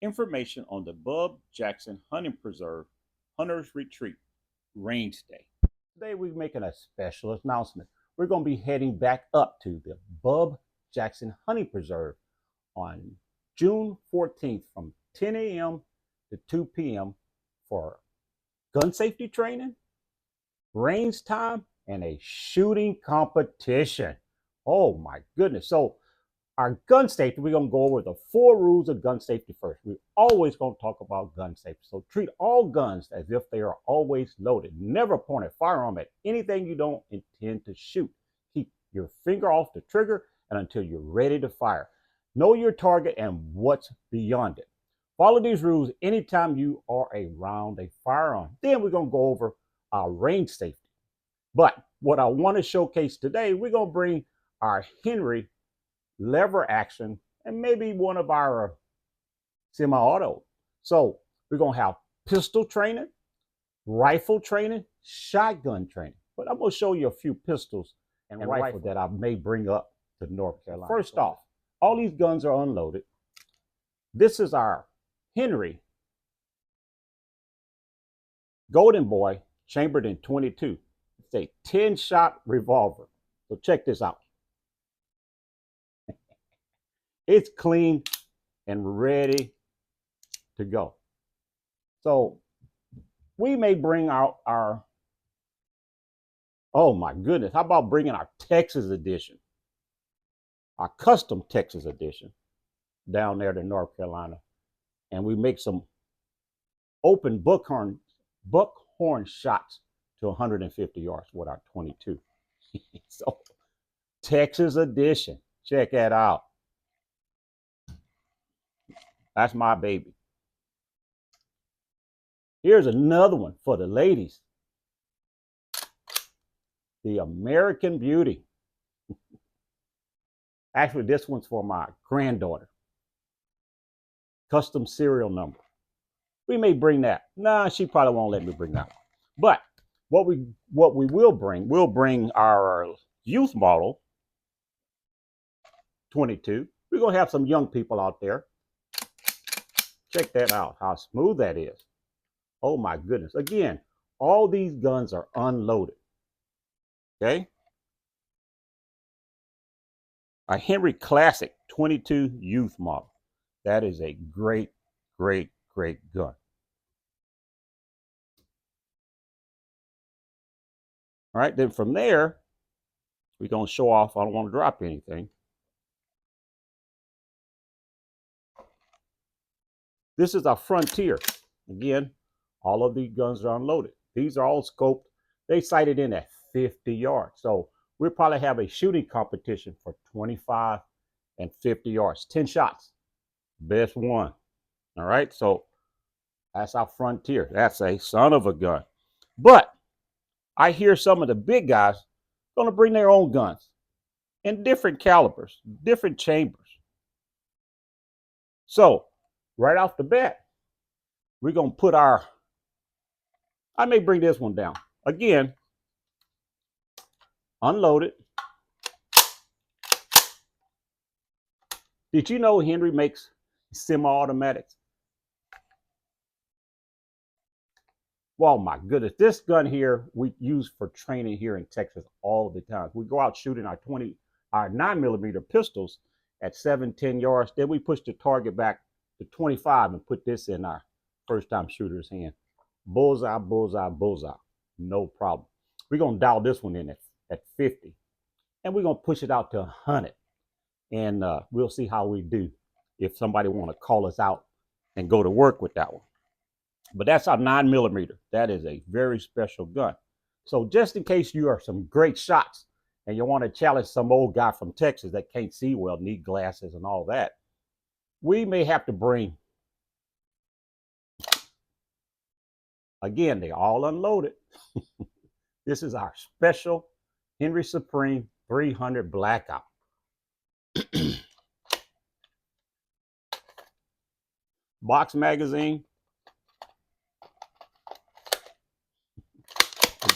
information on the Bub Jackson Hunting Preserve Hunters Retreat Range Day. Today we're making a special announcement. We're going to be heading back up to the Bub Jackson Hunting Preserve on June 14th from 10 a.m. to 2 p.m. for gun safety training, range time, and a shooting competition. Oh my goodness. So our gun safety, we're going to go over the 4 rules of gun safety first. We're always going to talk about gun safety. So treat all guns as if they are always loaded. Never point a firearm at anything you don't intend to shoot. Keep your finger off the trigger and until you're ready to fire. Know your target and what's beyond it. Follow these rules anytime you are around a firearm. Then we're going to go over our range safety. But what I want to showcase today, we're going to bring our Henry lever action and maybe one of our semi-auto. So we're going to have pistol training, rifle training, shotgun training. But I'm going to show you a few pistols and rifles that I may bring up to North Carolina. First off, all these guns are unloaded. This is our Henry Golden Boy chambered in 22. It's a 10-shot revolver. So check this out. It's clean and ready to go. So we may bring out our, oh my goodness, how about bringing our Texas edition, our custom Texas edition down there to North Carolina. And we make some open buckhorn shots to 150 yards with our 22. So Texas edition, check that out. That's my baby. Here's another one for the ladies. The American Beauty. Actually, this one's for my granddaughter. Custom serial number. We may bring that. Nah, she probably won't let me bring that one. But what we will bring, we'll bring our youth model 22. We're going to have some young people out there. Check that out, how smooth that is. Oh my goodness. Again, all these guns are unloaded. Okay. A Henry Classic 22 youth model. That is a great, great, great gun. All right, then from there, we're going to show off. I don't want to drop anything. This is our Frontier. Again, all of these guns are unloaded. These are all scoped. They sighted in at 50 yards. So we'll probably have a shooting competition for 25 and 50 yards. 10 shots. Best one. All right. So that's our Frontier. That's a son of a gun. But I hear some of the big guys going to bring their own guns in different calibers, different chambers. So right off the bat, we're going to put our, I may bring this one down. Again, unloaded. Did you know Henry makes semi-automatics? Well, my goodness, this gun here we use for training here in Texas all the time. We go out shooting our 9mm pistols at 7-10 yards. Then we push the target back to 25 and put this in our first-time shooter's hand. Bullseye, bullseye, bullseye. No problem. We're going to dial this one in at 50. And we're going to push it out to 100. And we'll see how we do if somebody want to call us out and go to work with that one. But that's our 9mm. That is a very special gun. So just in case you are some great shots and you want to challenge some old guy from Texas that can't see well, need glasses and all that, we may have to bring, again, they all unloaded. This is our special Henry Supreme 300 Blackout. Box magazine.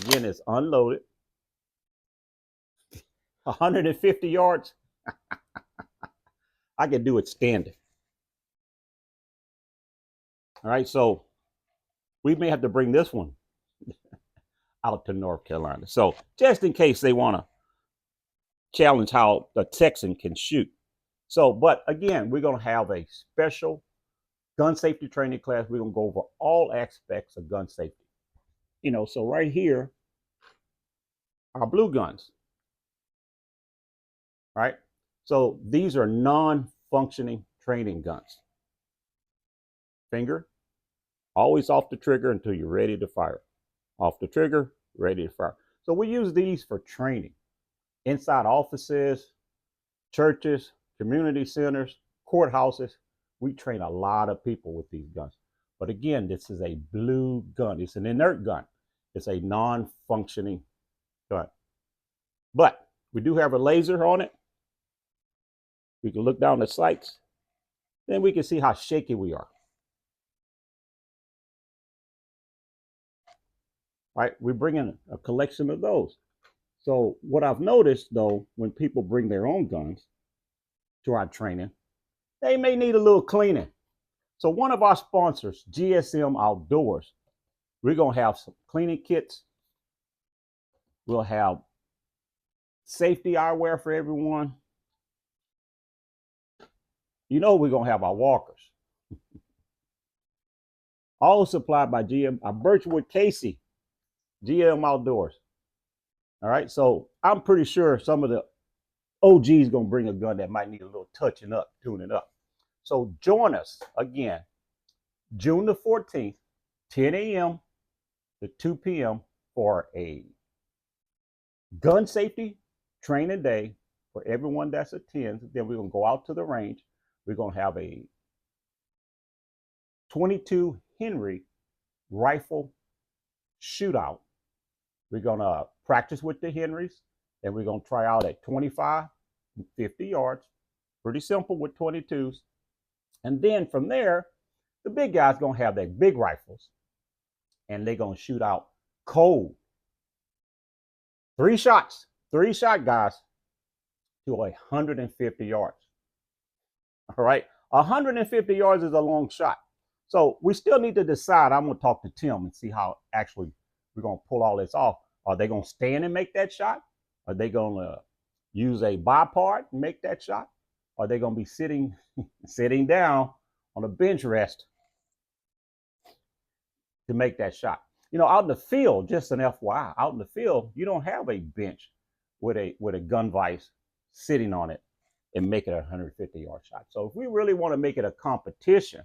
Again, it's unloaded. 150 yards. I can do it standing. All right, so we may have to bring this one out to North Carolina. So just in case they want to challenge how the Texan can shoot. So, but again, we're going to have a special gun safety training class. We're going to go over all aspects of gun safety. So right here are blue guns, right? So these are non-functioning training guns. Finger, always off the trigger until you're ready to fire. Off the trigger, ready to fire. So we use these for training inside offices, churches, community centers, courthouses. We train a lot of people with these guns. But again, this is a blue gun. It's an inert gun. It's a non-functioning gun. But we do have a laser on it. We can look down the sights. Then we can see how shaky we are. Right? We bring in a collection of those. So what I've noticed, though, when people bring their own guns to our training, they may need a little cleaning. So one of our sponsors, GSM Outdoors, we're going to have some cleaning kits. We'll have safety eyewear for everyone. We're going to have our walkers. All supplied by Birchwood Casey, GM Outdoors. All right, so I'm pretty sure some of the OG's going to bring a gun that might need a little touching up, tuning up. So join us again, June the 14th, 10 a.m. to 2 p.m. for a gun safety training day for everyone that attends. Then we're going to go out to the range. We're going to have a 22 Henry rifle shootout. We're going to practice with the Henrys, and we're going to try out at 25 and 50 yards. Pretty simple with 22s. And then from there, the big guys going to have their big rifles, and they're going to shoot out cold. 3 shot guys to 150 yards. All right. 150 yards is a long shot. So we still need to decide. I'm going to talk to Tim and see how actually we're going to pull all this off. Are they going to stand and make that shot? Are they going to use a bipart and make that shot? Are they going to be sitting down on a bench rest to make that shot? Out in the field, just an FYI, out in the field, you don't have a bench with a gun vise sitting on it and make it a 150-yard shot. So if we really want to make it a competition,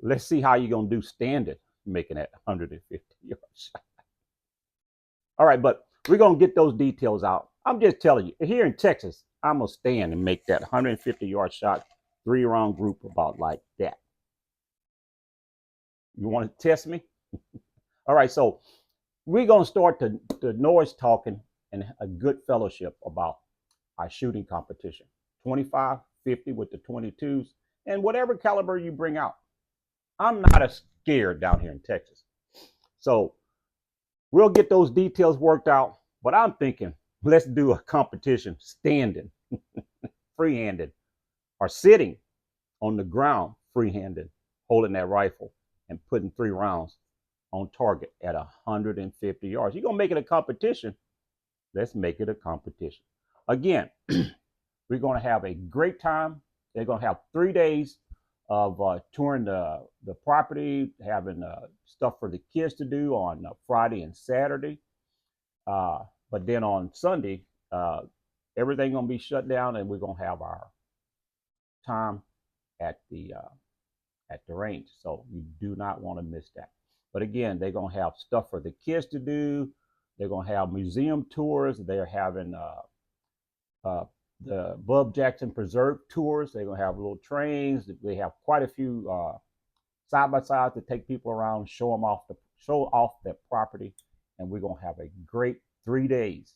let's see how you're going to do standing making that 150-yard shot. All right, but we're going to get those details out. I'm just telling you, here in Texas, I'm going to stand and make that 150-yard shot, 3-round group about like that. You want to test me? All right, so we're going to start the noise talking and a good fellowship about our shooting competition. 25, 50 with the 22s, and whatever caliber you bring out. I'm not as scared down here in Texas. So we'll get those details worked out, but I'm thinking let's do a competition standing, free-handed, or sitting on the ground, free-handed, holding that rifle and putting 3 rounds on target at 150 yards. You're going to make it a competition. Let's make it a competition. Again, we're going to have a great time. They're going to have 3 days of touring the property, having stuff for the kids to do on Friday and Saturday. But then on Sunday, everything's going to be shut down, and we're going to have our time at the range. So you do not want to miss that. But again, they're going to have stuff for the kids to do. They're going to have museum tours. They're having the Bub Jackson Preserve tours. They're going to have little trains. They have quite a few side-by-sides to take people around, show off their property. And we're going to have a great 3 days,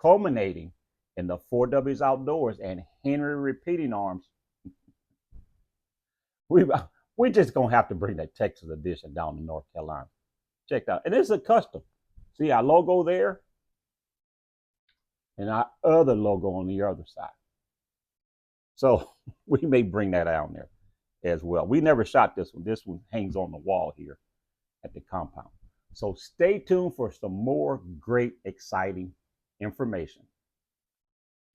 culminating in the 4Ws Outdoors and Henry Repeating Arms. We're just going to have to bring that Texas edition down to North Carolina. Check that out. And it's a custom. See our logo there? And our other logo on the other side. So we may bring that down there as well. We never shot this one. This one hangs on the wall here at the compound. So stay tuned for some more great, exciting information.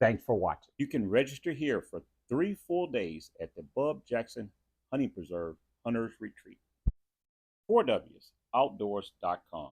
Thanks for watching. You can register here for 3 full days at the Bub Jackson Hunting Preserve Hunters Retreat. 4Ws Outdoors.com.